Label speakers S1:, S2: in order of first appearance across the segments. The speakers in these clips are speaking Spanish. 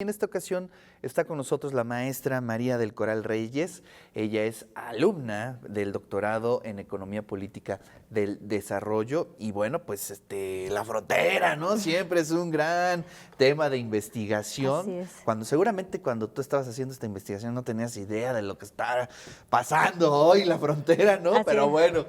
S1: En esta ocasión está con nosotros la maestra María del Coral Reyes. Ella es alumna del doctorado en Economía Política del Desarrollo y bueno, pues la frontera, ¿no? Siempre es un gran tema de investigación.
S2: Así es.
S1: Seguramente cuando tú estabas haciendo esta investigación no tenías idea de lo que está pasando hoy en la frontera, ¿no?
S2: Así
S1: Pero
S2: es.
S1: bueno,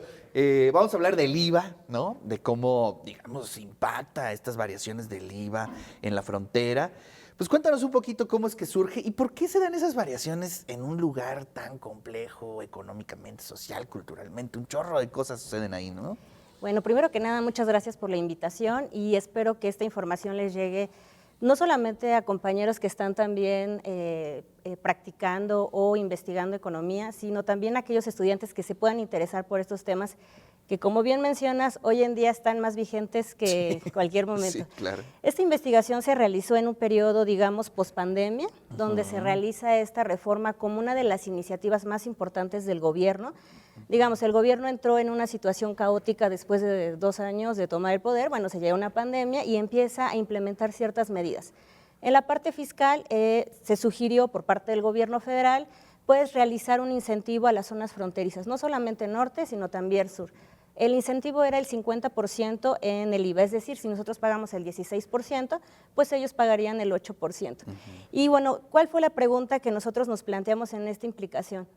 S1: vamos a hablar del IVA, ¿no? De cómo, digamos, impacta estas variaciones del IVA en la frontera. Pues cuéntanos un poquito cómo es que surge y por qué se dan esas variaciones en un lugar tan complejo económicamente, social, culturalmente. Un chorro de cosas suceden ahí, ¿no?
S2: Bueno, primero que nada, muchas gracias por la invitación y espero que esta información les llegue no solamente a compañeros que están también practicando o investigando economía, sino también a aquellos estudiantes que se puedan interesar por estos temas que, como bien mencionas, hoy en día están más vigentes que cualquier momento.
S1: Sí, claro.
S2: Esta investigación se realizó en un periodo, digamos, pospandemia, donde se realiza esta reforma como una de las iniciativas más importantes del gobierno. Digamos, el gobierno entró en una situación caótica después de 2 años de tomar el poder, bueno, se llega una pandemia y empieza a implementar ciertas medidas. En la parte fiscal se sugirió por parte del gobierno federal, pues, realizar un incentivo a las zonas fronterizas, no solamente norte, sino también sur. El incentivo era el 50% en el IVA, es decir, si nosotros pagamos el 16%, pues ellos pagarían el 8%. Y bueno, ¿cuál fue la pregunta que nosotros nos planteamos en esta investigación?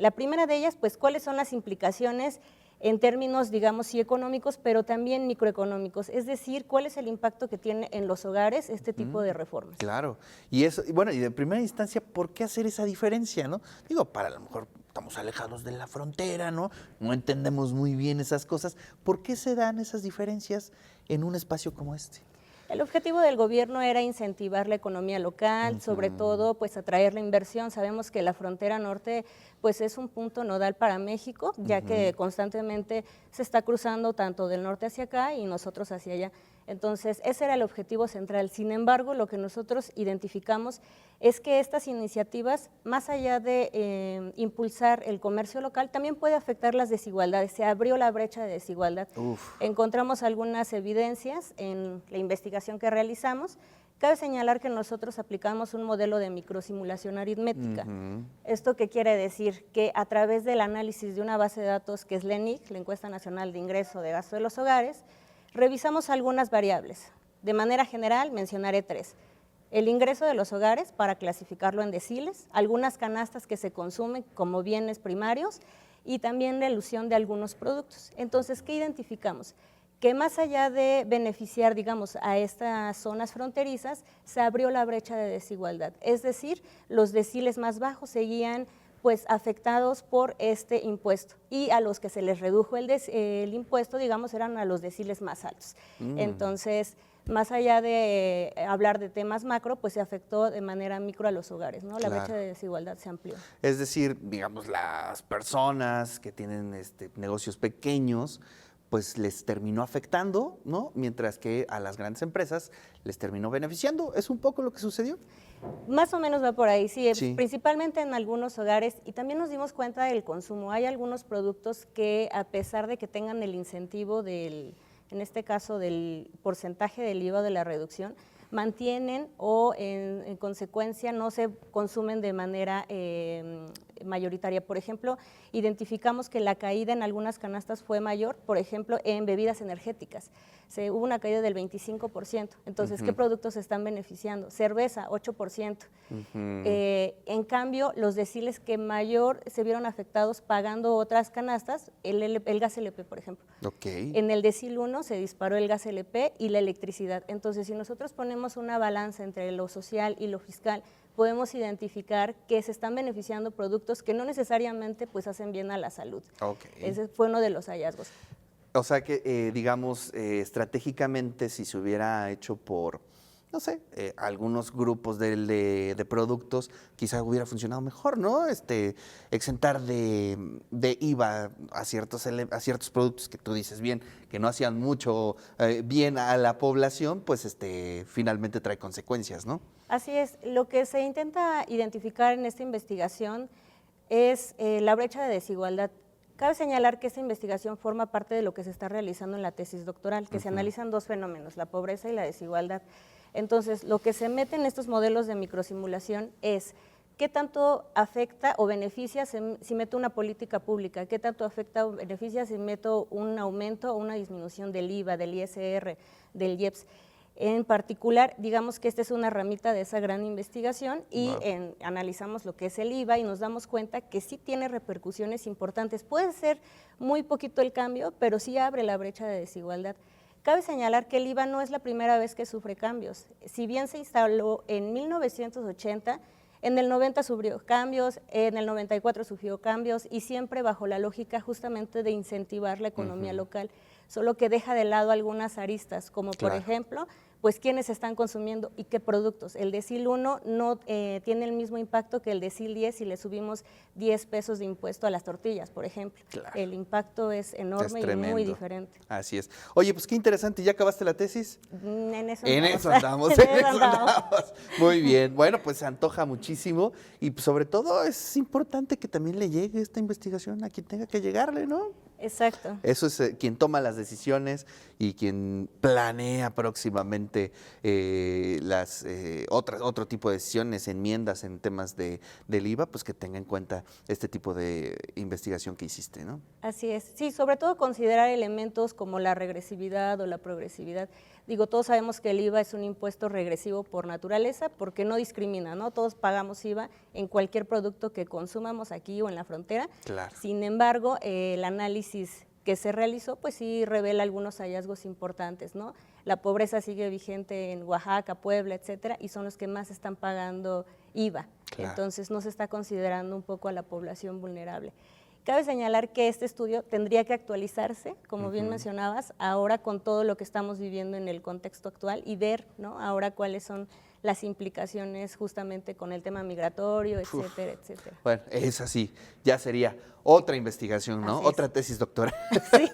S2: La primera de ellas, pues, ¿cuáles son las implicaciones en términos, digamos, sí económicos, pero también microeconómicos? Es decir, ¿cuál es el impacto que tiene en los hogares este tipo de reformas?
S1: Claro. Y eso, y bueno, y de primera instancia, ¿por qué hacer esa diferencia, no? Digo, para a lo mejor estamos alejados de la frontera, ¿no? No entendemos muy bien esas cosas. ¿Por qué se dan esas diferencias en un espacio como este?
S2: El objetivo del gobierno era incentivar la economía local, sobre todo pues atraer la inversión. Sabemos que la frontera norte pues es un punto nodal para México, ya que constantemente se está cruzando tanto del norte hacia acá y nosotros hacia allá. Entonces, ese era el objetivo central. Sin embargo, lo que nosotros identificamos es que estas iniciativas, más allá de impulsar el comercio local, también puede afectar las desigualdades. Se abrió la brecha de desigualdad. Encontramos algunas evidencias en la investigación que realizamos. Cabe señalar que nosotros aplicamos un modelo de microsimulación aritmética. ¿Esto qué quiere decir? Que a través del análisis de una base de datos que es la ENIC, la Encuesta Nacional de Ingreso de Gasto de los Hogares, revisamos algunas variables. De manera general, mencionaré 3. El ingreso de los hogares, para clasificarlo en deciles, algunas canastas que se consumen como bienes primarios y también la elusión de algunos productos. Entonces, ¿qué identificamos? Que más allá de beneficiar, digamos, a estas zonas fronterizas, se abrió la brecha de desigualdad. Es decir, los deciles más bajos seguían pues afectados por este impuesto y a los que se les redujo el impuesto, digamos, eran a los deciles más altos. Entonces, más allá de hablar de temas macro, pues se afectó de manera micro a los hogares, ¿no? La brecha de desigualdad se amplió.
S1: Es decir, digamos, las personas que tienen negocios pequeños, pues les terminó afectando, ¿no? Mientras que a las grandes empresas les terminó beneficiando. ¿Es un poco lo que sucedió?
S2: Más o menos va por ahí, sí,
S1: Sí.
S2: Principalmente en algunos hogares, y también nos dimos cuenta del consumo. Hay algunos productos que, a pesar de que tengan el incentivo en este caso del porcentaje del IVA de la reducción, mantienen o en consecuencia no se consumen de manera mayoritaria. Por ejemplo, identificamos que la caída en algunas canastas fue mayor, por ejemplo, en bebidas energéticas. Hubo una caída del 25%. Entonces, ¿qué productos se están beneficiando? Cerveza, 8%. En cambio, los deciles que mayor se vieron afectados pagando otras canastas, el gas LP, por ejemplo. En el decil 1 se disparó el gas LP y la electricidad. Entonces, si nosotros ponemos una balanza entre lo social y lo fiscal, podemos identificar que se están beneficiando productos que no necesariamente pues hacen bien a la salud. Ese fue uno de los hallazgos.
S1: O sea que, digamos, estratégicamente, si se hubiera hecho por, no sé, algunos grupos de productos, quizá hubiera funcionado mejor, ¿no? Exentar de IVA a ciertos productos que tú dices bien, que no hacían mucho bien a la población, pues finalmente trae consecuencias, ¿no?
S2: Así es. Lo que se intenta identificar en esta investigación es la brecha de desigualdad. Cabe señalar que esta investigación forma parte de lo que se está realizando en la tesis doctoral, que se analizan 2 fenómenos, la pobreza y la desigualdad. Entonces, lo que se mete en estos modelos de microsimulación es qué tanto afecta o beneficia si meto una política pública, qué tanto afecta o beneficia si meto un aumento o una disminución del IVA, del ISR, del IEPS. En particular, digamos que esta es una ramita de esa gran investigación y analizamos lo que es el IVA y nos damos cuenta que sí tiene repercusiones importantes. Puede ser muy poquito el cambio, pero sí abre la brecha de desigualdad. Cabe señalar que el IVA no es la primera vez que sufre cambios. Si bien se instaló en 1980, en el 90 sufrió cambios, en el 94 sufrió cambios y siempre bajo la lógica justamente de incentivar la economía local, solo que deja de lado algunas aristas, como por ejemplo, pues quiénes están consumiendo y qué productos. El decil 1 no tiene el mismo impacto que el decil 10 si le subimos 10 pesos de impuesto a las tortillas, por ejemplo. El impacto es enorme y muy diferente.
S1: Así es. Oye, pues qué interesante. ¿Ya acabaste la tesis?
S2: En eso
S1: andamos. Muy bien. Bueno, pues se antoja muchísimo y sobre todo es importante que también le llegue esta investigación a quien tenga que llegarle, ¿no?
S2: Exacto.
S1: Eso es quien toma las decisiones y quien planea próximamente otro tipo de decisiones, enmiendas en temas del IVA, pues que tenga en cuenta este tipo de investigación que hiciste, ¿no?
S2: Así es. Sí, sobre todo considerar elementos como la regresividad o la progresividad. Digo, todos sabemos que el IVA es un impuesto regresivo por naturaleza porque no discrimina, ¿no? Todos pagamos IVA en cualquier producto que consumamos aquí o en la frontera.
S1: Claro.
S2: Sin embargo, el análisis que se realizó, pues sí revela algunos hallazgos importantes, ¿no? La pobreza sigue vigente en Oaxaca, Puebla, etcétera, y son los que más están pagando IVA. Claro. Entonces no se está considerando un poco a la población vulnerable. Cabe señalar que este estudio tendría que actualizarse, como bien mencionabas, ahora con todo lo que estamos viviendo en el contexto actual y ver, ¿no?, ahora cuáles son las implicaciones justamente con el tema migratorio, etcétera, etcétera.
S1: Bueno, es así, ya sería otra investigación, ¿no? Otra tesis doctoral.
S2: Sí.